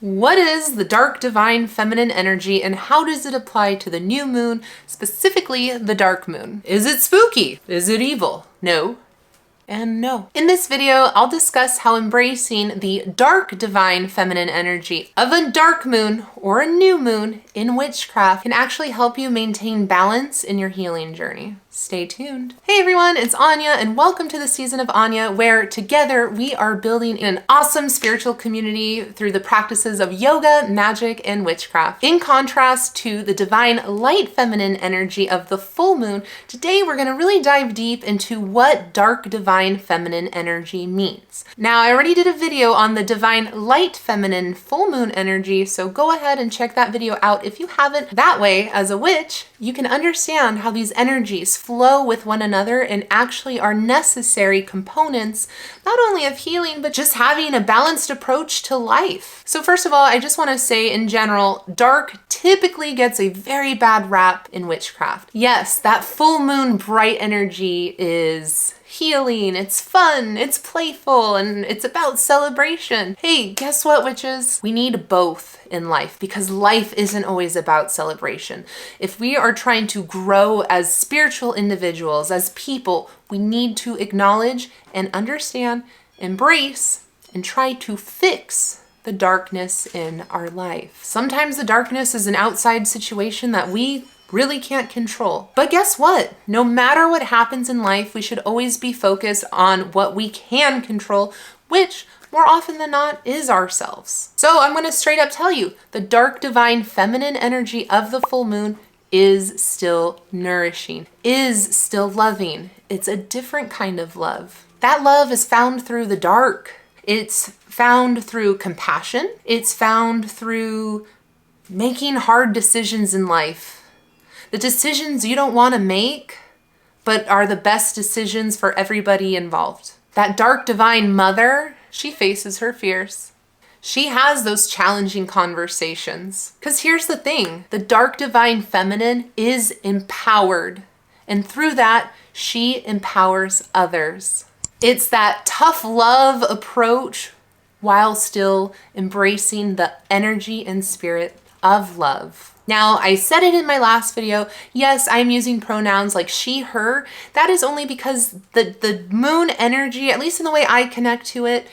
What is the dark divine feminine energy and how does it apply to the new moon, specifically the dark moon? Is it spooky? Is it evil? No. And no. In this video, I'll discuss how embracing the dark divine feminine energy of a dark moon or a new moon in witchcraft can actually help you maintain balance in your healing journey. Stay tuned. Hey everyone, it's Anya and welcome to the season of Anya, where together we are building an awesome spiritual community through the practices of yoga, magic, and witchcraft. In contrast to the divine light feminine energy of the full moon, today we're going to really dive deep into what dark divine feminine energy means. Now, I already did a video on the divine light feminine full moon energy, so go ahead and check that video out if you haven't. That way, as a witch, you can understand how these energies flow with one another and actually are necessary components, not only of healing, but just having a balanced approach to life. So first of all, I just want to say in general, dark typically gets a very bad rap in witchcraft. Yes, that full moon bright energy is healing, it's fun, it's playful, and it's about celebration. Hey, guess what, witches? We need both in life because life isn't always about celebration. If we are trying to grow as spiritual individuals, as people, we need to acknowledge and understand, embrace, and try to fix the darkness in our life. Sometimes the darkness is an outside situation that we really can't control. But guess what? No matter what happens in life, we should always be focused on what we can control, which more often than not is ourselves. So I'm going to straight up tell you, the dark divine feminine energy of the full moon is still nourishing, is still loving. It's a different kind of love. That love is found through the dark. It's found through compassion. It's found through making hard decisions in life. The decisions you don't want to make, but are the best decisions for everybody involved. That dark divine mother, she faces her fears. She has those challenging conversations. Because here's the thing, the dark divine feminine is empowered. And through that, she empowers others. It's that tough love approach while still embracing the energy and spirit of love. Now, I said it in my last video, yes, I'm using pronouns like she, her. That is only because the moon energy, at least in the way I connect to it,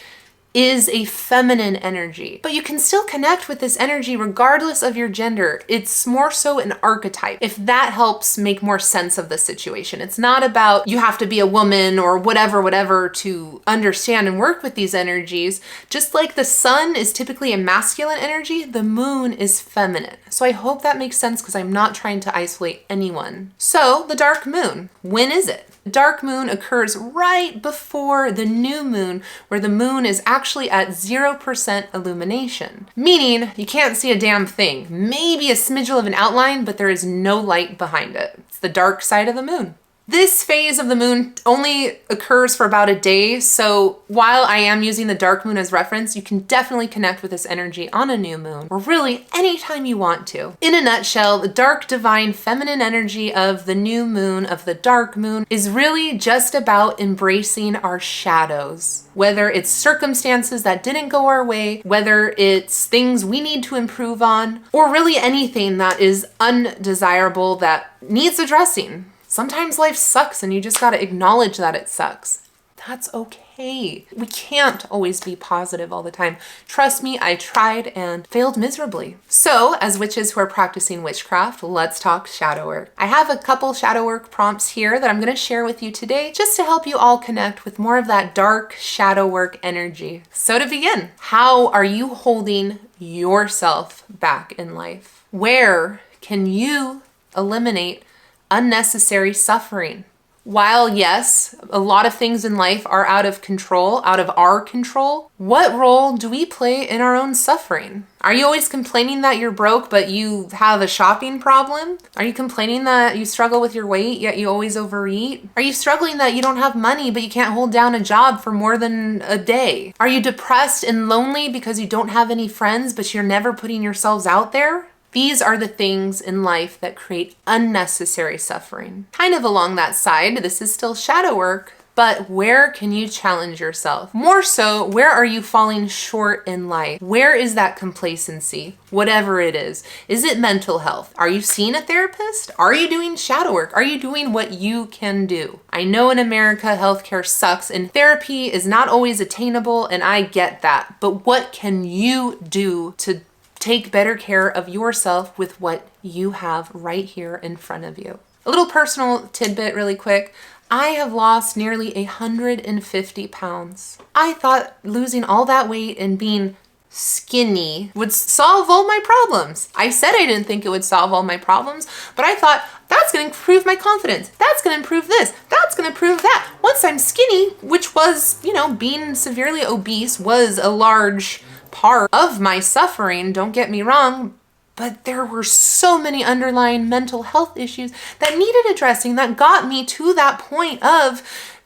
is a feminine energy. But you can still connect with this energy regardless of your gender. It's more so an archetype, if that helps make more sense of the situation. It's not about you have to be a woman or whatever to understand and work with these energies. Just like the sun is typically a masculine energy, the moon is feminine. So I hope that makes sense because I'm not trying to isolate anyone. So the dark moon, when is it? The dark moon occurs right before the new moon, where the moon is actually at 0% illumination. Meaning you can't see a damn thing. Maybe a smidge of an outline, but there is no light behind it. It's the dark side of the moon. This phase of the moon only occurs for about a day, so while I am using the dark moon as reference, you can definitely connect with this energy on a new moon, or really anytime you want to. In a nutshell, the dark divine feminine energy of the new moon, of the dark moon, is really just about embracing our shadows. Whether it's circumstances that didn't go our way, whether it's things we need to improve on, or really anything that is undesirable that needs addressing. Sometimes life sucks and you just gotta acknowledge that it sucks. That's okay. We can't always be positive all the time. Trust me, I tried and failed miserably. So, as witches who are practicing witchcraft, let's talk shadow work. I have a couple shadow work prompts here that I'm gonna share with you today just to help you all connect with more of that dark shadow work energy. So to begin, how are you holding yourself back in life? Where can you eliminate unnecessary suffering? While yes, a lot of things in life are out of control, out of our control, what role do we play in our own suffering? Are you always complaining that you're broke but you have a shopping problem? Are you complaining that you struggle with your weight yet you always overeat? Are you struggling that you don't have money but you can't hold down a job for more than a day? Are you depressed and lonely because you don't have any friends but you're never putting yourselves out there? These are the things in life that create unnecessary suffering. Kind of along that side, this is still shadow work, but where can you challenge yourself? More so, where are you falling short in life? Where is that complacency? Whatever it is. Is it mental health? Are you seeing a therapist? Are you doing shadow work? Are you doing what you can do? I know in America, healthcare sucks and therapy is not always attainable, and I get that. But what can you do to take better care of yourself with what you have right here in front of you? A little personal tidbit really quick. I have lost nearly 150 pounds. I thought losing all that weight and being skinny would solve all my problems. I said I didn't think it would solve all my problems, but I thought that's gonna improve my confidence. That's gonna improve this. That's gonna improve that. Once I'm skinny, which was, being severely obese was a large part of my suffering, don't get me wrong, but there were so many underlying mental health issues that needed addressing that got me to that point of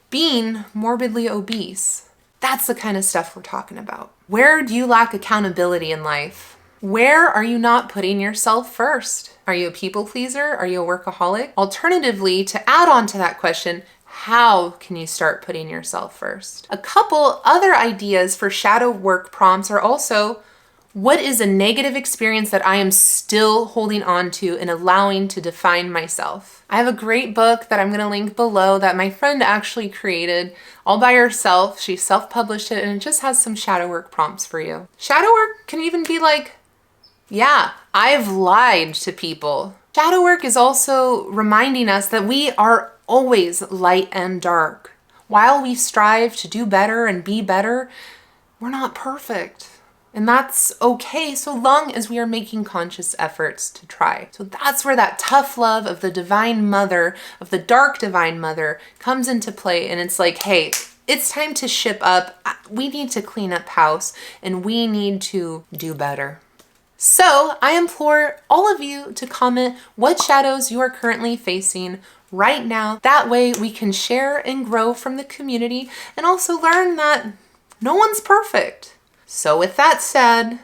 being morbidly obese. That's the kind of stuff we're talking about. Where do you lack accountability in life? Where are you not putting yourself first? Are you a people pleaser? Are you a workaholic? Alternatively, to add on to that question, how can you start putting yourself first? A couple other ideas for shadow work prompts are also, what is a negative experience that I am still holding on to and allowing to define myself? I have a great book that I'm going to link below that my friend actually created all by herself. She self-published it and it just has some shadow work prompts for you. Shadow work can even be like, yeah, I've lied to people. Shadow work is also reminding us that we are always light and dark. While we strive to do better and be better, we're not perfect. And that's okay so long as we are making conscious efforts to try. So that's where that tough love of the divine mother, of the dark divine mother, comes into play. And it's like, hey, it's time to ship up. We need to clean up house and we need to do better. So I implore all of you to comment what shadows you are currently facing right now. That way we can share and grow from the community and also learn that no one's perfect. So with that said,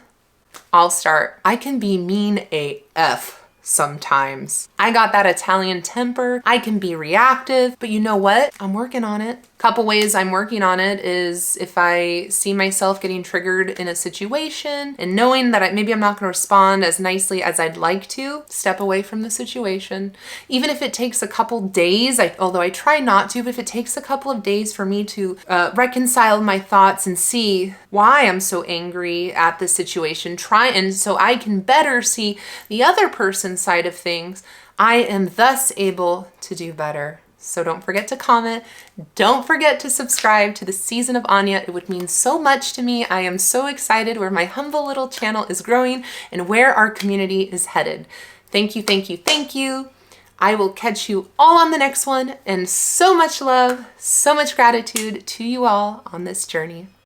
I'll start. I can be mean AF sometimes. I got that Italian temper. I can be reactive, but you know what? I'm working on it. Couple ways I'm working on it is if I see myself getting triggered in a situation and knowing that maybe I'm not going to respond as nicely as I'd like to, step away from the situation. Even if it takes a couple days, although I try not to, but if it takes a couple of days for me to reconcile my thoughts and see why I'm so angry at the situation, and so I can better see the other person's side of things, I am thus able to do better. So don't forget to comment. Don't forget to subscribe to the season of Anya. It would mean so much to me. I am so excited where my humble little channel is growing and where our community is headed. Thank you, thank you, thank you. I will catch you all on the next one, and so much love, so much gratitude to you all on this journey.